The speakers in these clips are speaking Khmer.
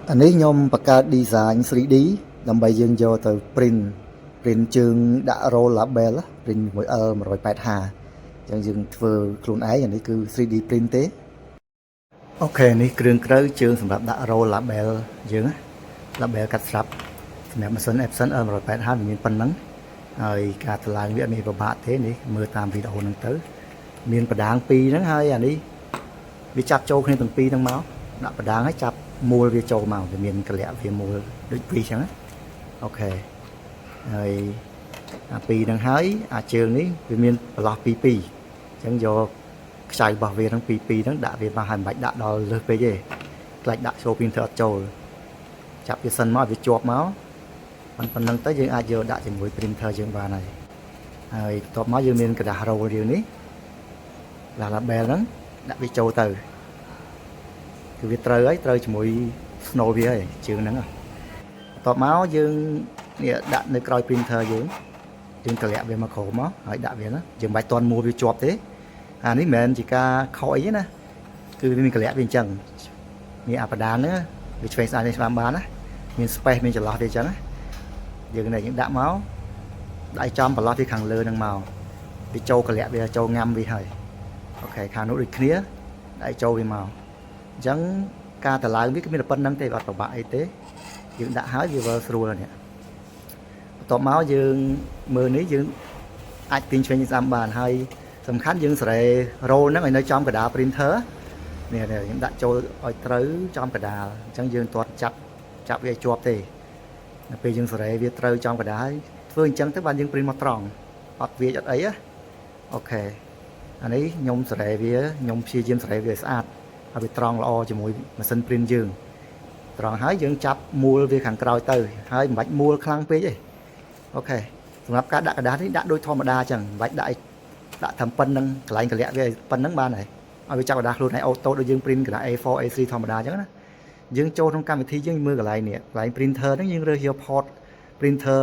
anh ấy nhôm bạc ca design 3D làm bài dương vô từ print chương đã roll label print mỗi mà rồi bẹt hà chẳng dừng vừa luôn ấy anh ấy cứ 3D print tế ok này kêu kêu chương sầmรับđã roll label dương label cắt sập sầm mà sân Epson mà rồi bẹt hà mình phân nắng rồi cả từ làng viện này vào bạ thế này mưa tam video năng tới miền bờ đàng pi nắng hơi anh ấy bị chặt trâu khi từng pi đang máu đã bờ đàng ấy chặt mua về trâu màu thì miền cái lẹ về mua được pi chẳng ok rồi pi đang hái trườngนี้về miền lọt pi chẳng do xài bảo vệ đang pi đang đã về mà hành bạch đã đo lơ về gì lại đã show pin thật trâu chặt về sân máu về chuột máu phần năng tới dương ai giờ đã chỉnh với printer dương bà này rồi top máu dương miền cái đà râu điềuนี้là bè lắm đã bị trâu từ cái việc trời ấy trời chỉ mỗi snow về ấy trường nắng à tọt máu dương nè đạn nơi coi printer dương cái lẹ về mà khổ máu hỏi đạn về nó dương bài toàn mua về chọp thế ní mền chỉ ca khỏi ấy nè cứ mình cái lẹ bên chân như áp đá nữa vì face này làm bán á mình space mình chỉ lo về chân á dương này những đạn máu đại trong và lo thì khẳng lơ năng màu vì trâu cái lẹ về trâu ngâm vì hời ok khang nỗ lực kia đại châu vì màu chẳng ca từ lại biết cái mình là năng tê vào bạn y tế dựng đã hái gì vào rồi nè tọt máu dương mưa ní dương ai tin cho những giam bàn hay tầm khán dương sẽ rô nó ở nơi trong cái đá printer nè nè những đại châu ở tới trong cái đá chẳng dương toàn chặt về chuột thì bây dương sẽ về tới trong cái đá phương chẳng tới ban dương print một tròn hoặc về chỗ ấy á ok anh ấy nhôm sợi về nhôm xì diêm sợi về sát ở bị tròn lo cho mũi mà sân print dương tròn hái dương chắp mua về hàng cào từ hai bạch mua khăn phê vậy okសម្រាប់ការដាក់កដាស់នេះដាក់ដូចធម្មតាចឹងបាច់ដាក់ធ្វើប៉ុណ្្នឹងកន្លែងកលាក់វាប៉ុណ្្នឹងបានហើយឲ្យវាចាប់កដាស់ខ្លួនឯងអូតូដូចយើង print កដាស់ A4 A3 ធម្មតាចឹងណាយើងចូលក្នុងកម្មវិធីយើងមើលកន្លែងនេះកន្លែង printer ហ្នឹងយើងរើសយក port printer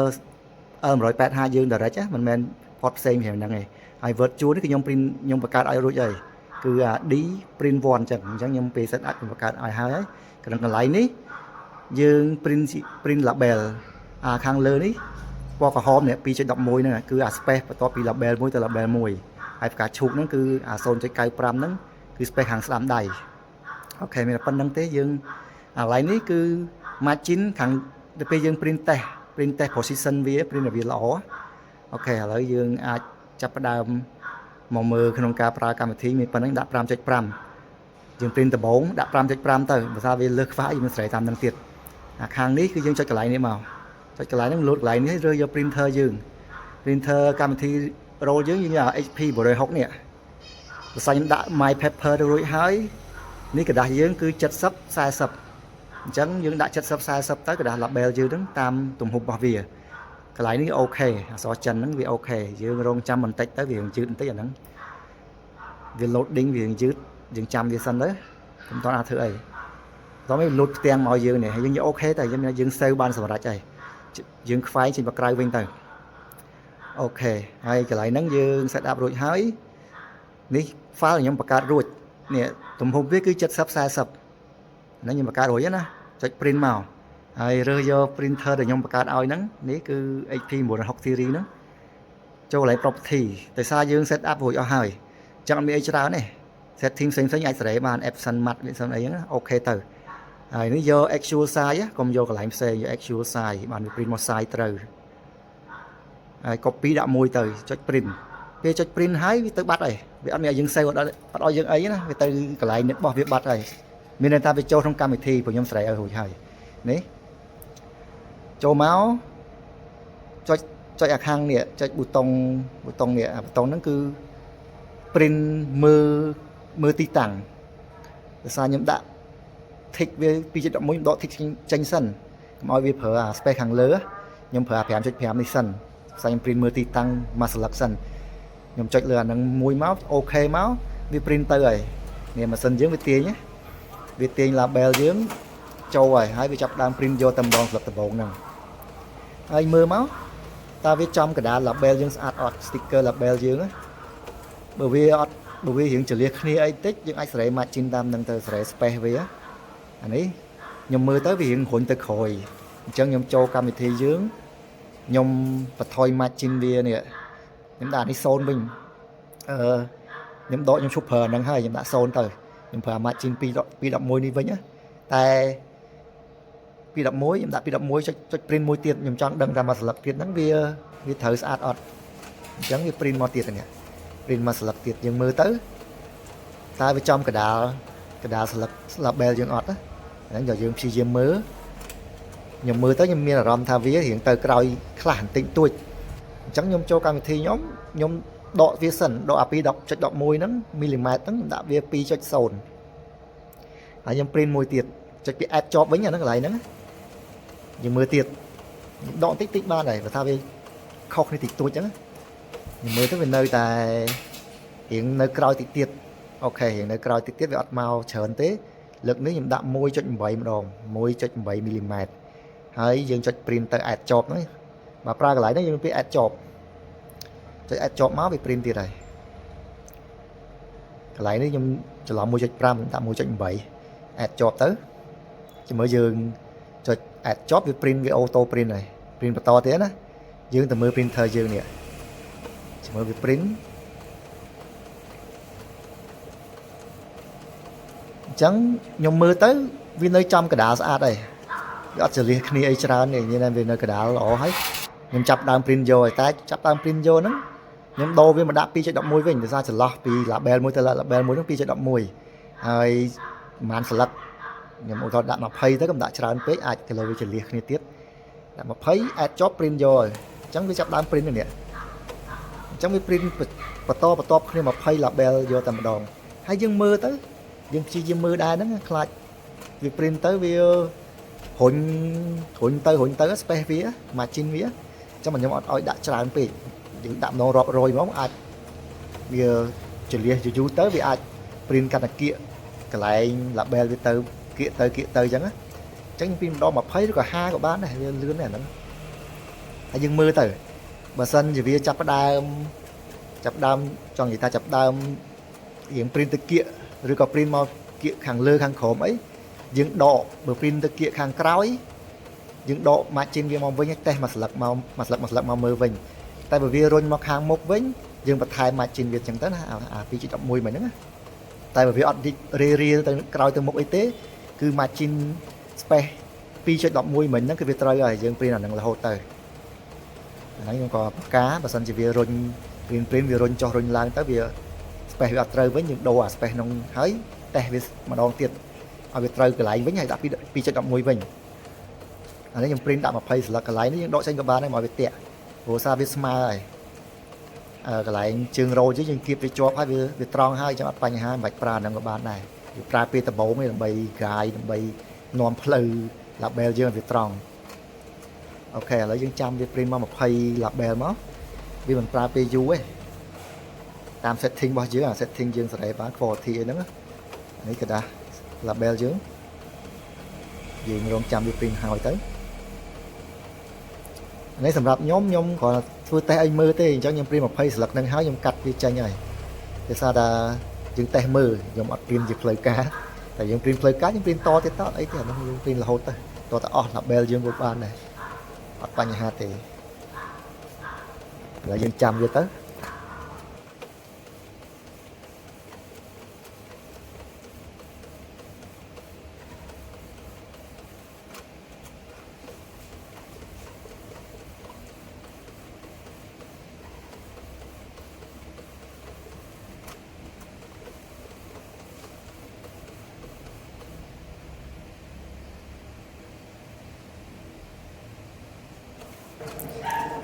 180យើង direct ណាមិនមែន port ផ្សេងពីហ្នឹងទេហើយ virtual នេះគឺខ្ញុំ print ខ្ញុំបង្កើតឲ្យរួចហើយគឺ D print 1ចឹងអញ្ចឹងខ្ញុំពេល set up ខ្ញុំបង្កើតឲ្យហើយក្នុងកន្លែងនេះយើង print label ខាងលើនេះពណ៌ក្រហមនេះ 2.11 ហ្នឹងគឺ space បន្ទាប់ពី label មួយទៅ label មួយហើយផ្កាឈូកហ្នឹងគឺ 0.95 ហ្នឹងគឺ space ខាងស្ដាំដៃអូខេមានតែប៉ុណ្្នឹងទេយើងកន្លែងនេះគឺ margin ខាងទៅពេលយើង print test position វា print វាល្អអូខេឥឡូវយើងអាចចាប់ផ្ដើមមកមើលក្នុងការប្រើកម្មវិធីមានប៉ុណ្្នឹងដាក់ 5.5 យើង print ដំបូងដាក់ 5.5 ទៅបើថាវាលើសខ្វះយើងស្រ័យតាមនឹងទៀតខាងនេះគឺយើងចុចកន្លែងនេះមកចុចកន្លែងហ្នឹង load កន្លែងនេះរើសយក printer យើង printer កម្មវិធី roll យើងយក HP 160នេះបើសិនខ្ញុំដាក់ my paper ទៅរួចហើយនេះกระดาษយើងគឺ70 40អញ្ចឹងយើងដាក់70 40ទៅกระดาษ label យើងហ្នឹងតាមទំហំរបស់វាកន្លែងនេះអូខេអក្សរចិនហ្នឹងវាអូខេយើងរងចាំបន្តិចទៅវាយឺតបន្តិចអាហ្នឹងវា loading វាយឺតយើងចាំវាសិនទៅខ្ញុំតោះអាចធ្វើអីតោះមិន load ផ្ទាំងមកយើងនេះហើយយើងយកអូខេតែយើង save បានសម្រាប់ហើយយើងខ្វែងចេញមកក្រៅវិញទៅអូខេហើយកន្លែងហ្នឹងយើង set up រួចហើយនេះ file ខ្ញុំបង្កើតរួចនេះទំហំវាគឺ70 40ហ្នឹងខ្ញុំបង្កើតរួចណាចុច print មកហើយរើសយក printer ដែលខ្ញុំបង្កើតឲ្យហ្នឹងនេះគឺ HP 160 series ហ្នឹងចូលកន្លែង property តែសារយើង set up រួចអស់ហើយអញ្ចឹងអត់មានអីច្រើនទេ setting ផ្សេងអាចសេរីបាន Epson Max អីហ្នឹងអូខេទៅហើយនេះយក actual size កុំយកកន្លែងផ្សេងយក actual size បានវា print មក size ត្រូវហើយ copy ដាក់មួយទៅចុច print ពេលចុច print ហើយវាទៅបាត់ហើយវាអត់មានឲ្យយើង save អត់ឲ្យយើងអីណាវាទៅកន្លែងនេះរបស់វាបាត់ហើយមានន័យថាវាចូលក្នុងកម្មវិធីព្រោះខ្ញុំស្រ័យឲ្យរួចហើយនេះចូលមកចុចអាខាងនេះចុចប៊ូតុងនេះប៊ូតុងហ្នឹងគឺ print មើលទីតាំងដោយសារខ្ញុំដាក់ tick វា 2.11 ដក tick ចេញសិនកុំឲ្យវាប្រើអា space ខាងលើខ្ញុំប្រើ 5.5 នេះសិនផ្សាយខ្ញុំ print មើលទីតាំងមួយ select សិនខ្ញុំចុចលើអាហ្នឹងមួយមកអូខេមកវា print ទៅហើយនេះម៉ាស៊ីនយើងវាទាញ label យើងចូលហើយវាចាប់ដើម print យកតែម្ដងស្លឹកដំបូងហ្នឹងហើយមើលមកតើវាចំកណ្ដាល label យើងស្អាតអត់ sticker label យើងបើវារៀងចលាគ្នាអីតិចយើងអាចសេរី margin តាមនឹងទៅសេរី space វាអានេះ nhom mưa tới vì hồn tới khỏi chẳng nhom cho cam thì dướng nhom và thôi margin bia nè nhom đã đi xôn mình nhom đội nhom super năng hay nhom đã xôn tới nhom phải margin pi đậm môi đi với nhá tại pi đậm môi nhom đã pi đậm môi cho print môi tiền nhom chọn đằng ra mà sập tiền nắng bia vì thở sát ọt chẳng như print môi tiền này print mà sập tiền nhom mưa tới tại với trong cái đá sập bèo dương ọt á nãy giờ dương chi mưa nhom mưa tới nhom miên là rom tha vía hiện tới còi khản tịnh tuổi chẳng nhom cho cam thì nhóm nhom độ vía sần độ api đọc cho đọc môi nắng mm nắng đã vía pi cho sồn nhom print môi tiệt cho cái ad job với nhà nó lại nắng nhom mưa tiệt độ tích tích ba này và tha vía khóc này tịt tuổi chẳng nhom mưa tới về nơi tại hiện nơi còi tịt tiệt ok hiện nơi còi tịt tiệt về ọt màu chởn tế lực nếu nhom đạm môi cho 7 đòn môi cho 7 mmហើយយើងចុច print ទៅ add job ហ្នឹងបើប្រើកន្លែងហ្នឹងយើងពាក្យ add job ចុច add job មកវា print ទៀតហើយកន្លែងនេះខ្ញុំច្រឡំ 1.5 ដាក់ 1.8 add job ទៅជាមួយយើងចុច add job វា print វា auto print ហើយ print បន្តទៀតណាយើងទៅមើល printer យើងនេះជាមួយវា print អញ្ចឹងខ្ញុំមើលទៅវានៅចំកណ្ដាលស្អាតហើយអត់ចលះគ្នាអីច្រើននេះវានៅកណ្ដាលល្អហើយខ្ញុំចាប់ដើម print យកតែចាប់ដើម print យកហ្នឹងខ្ញុំដូរវាមកដាក់ 2.11 វិញដោយសារចន្លោះពី label មួយទៅ label មួយហ្នឹង 2.11 ហើយប្រហែលស្លឹកខ្ញុំឧទាហរណ៍ដាក់20ទៅកុំដាក់ច្រើនពេកអាចទៅលើវាចលះគ្នាទៀតដាក់20 add job print យកហើយអញ្ចឹងវាចាប់ដើម print នេះអញ្ចឹងវា print បន្តគ្នា20 label យកតែម្ដងហើយយើងមើលទៅយើងព្យាយាមមើលដែរហ្នឹងខ្លាចវា print ទៅវារុញទៅ space វា margin វាចាំខ្ញុំអត់ឲ្យដាក់ច្រើនពេកយើងដាក់ម្ដងរាប់រយហ្មងអាចវាចលះយូរទៅវាអាច print កាន់តែគៀកកន្លែង label វាទៅគៀកទៅអញ្ចឹងអញ្ចឹងពីម្ដង20ឬក៏50ក៏បានដែរវាលឿនដែរហ្នឹងហើយយើងមើលទៅបើសិនជាវាចាប់ដើមចង់និយាយថាចាប់ដើមរៀង print ទៅគៀកឬក៏ print មកគៀកខាងលើខាងក្រោមអីយើងដកបើ print ទៅគៀកខាងក្រោយយើងដក margin វាមកវិញតេស្តមួយស្លឹកមកមើលវិញតែបើវារុញមកខាងមុខវិញយើងបន្ថែម margin វាអញ្ចឹងទៅណាអា 2.11 មួយហ្នឹងណាតែបើវាអត់រៀលទៅក្រោយទៅមុខអីទេគឺ margin space 2.11 មិញហ្នឹងគឺវាត្រូវហើយយើង print អាហ្នឹងរហូតទៅហ្នឹងខ្ញុំក៏ប្រកាបើសិនជាវារុញ print វារុញចុះរុញឡើងទៅវា space វាអត់ត្រូវវិញយើងដូរអា space ក្នុងហើយតេស្តវាម្ដងទៀតឲ្យវាត្រូវកន្លែងវិញហើយដាក់ 2.11 វិញអានេះខ្ញុំ print ដាក់20ស្លឹកកន្លែងនេះយើងដកចេញក៏បានដែរមកវាតាក់ព្រោះសារវាស្មើហើយកន្លែងជើងរោជយើងគៀបវាជាប់ហើយវាត្រង់ហើយចឹងអត់បញ្ហាមិនបាច់ប្រើហ្នឹងក៏បានដែរវាប្រើពេលដំបូងនេះដើម្បី guide ដើម្បីនាំផ្លូវ label យើងឲ្យវាត្រង់អូខេឥឡូវយើងចាំវា print មក20 label មកវាមិនប្រើពេលយូរទេតាម setting របស់យើងអា setting យើងសេរីបាន quality អីហ្នឹងនេះក៏ដែរ label យើងរងចាំវា print ហើយទៅនេះសម្រាប់ខ្ញុំគ្រាន់តែធ្វើតេស្តឲ្យមើលទេអញ្ចឹងខ្ញុំ print 20ស្លឹកហ្នឹងហើយខ្ញុំកាត់វាចេញហើយដោយសារតែយើងតេស្តមើលខ្ញុំអត់ print ជាផ្លូវការតែយើង print ផ្លូវការយើង print តទៀតតអីទេអានោះយើង print រហូតទៅតតែអស់ label យើងវាបានដែរអត់បញ្ហាទេឥឡូវយើងចាំវាទៅ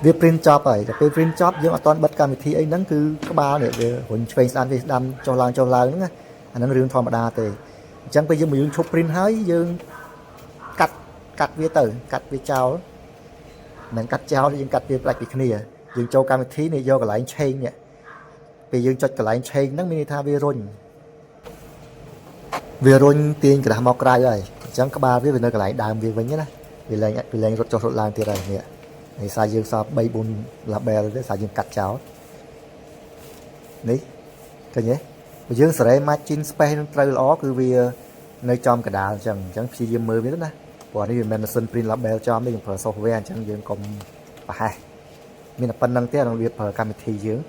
វា print ចប់ហើយតែពេល print ចប់យើងអត់ទាន់បិទកម្មវិធីអីហ្នឹងគឺក្បាលនេះវារុញឆ្វេងស្ដាំវាស្ដាំចុះឡើងហ្នឹងណាអាហ្នឹងរឿងធម្មតាទេអញ្ចឹងពេលយើងឈប់ print ហើយយើងកាត់វាទៅកាត់វាចោលមិនកាត់ចោលយើងកាត់វាផ្ដាច់ពីគ្នាយើងចូលកម្មវិធីនេះយកកន្លែង change នេះពេលយើងចុចកន្លែង change ហ្នឹងមានន័យថាវារុញទាញក្រាស់មកក្រៅហើយអញ្ចឹងក្បាលវានៅកន្លែងដើមវាវិញណាវាលែងរត់ចុះរត់ឡើងទៀតហើយនេះនេះសារយើងសល់ 3-4 label ទេសារយើងកាត់ចោលនេះឃើញទេបើយើងសេរី margin space នឹងត្រូវល្អគឺវា nơi trong cái đá chẳng phi dương mới biết nè bỏ đi mình sơn print label cho mình phở software chẳng dương còn phải mình là phân năng tiếc đang việc phở cam thì chứ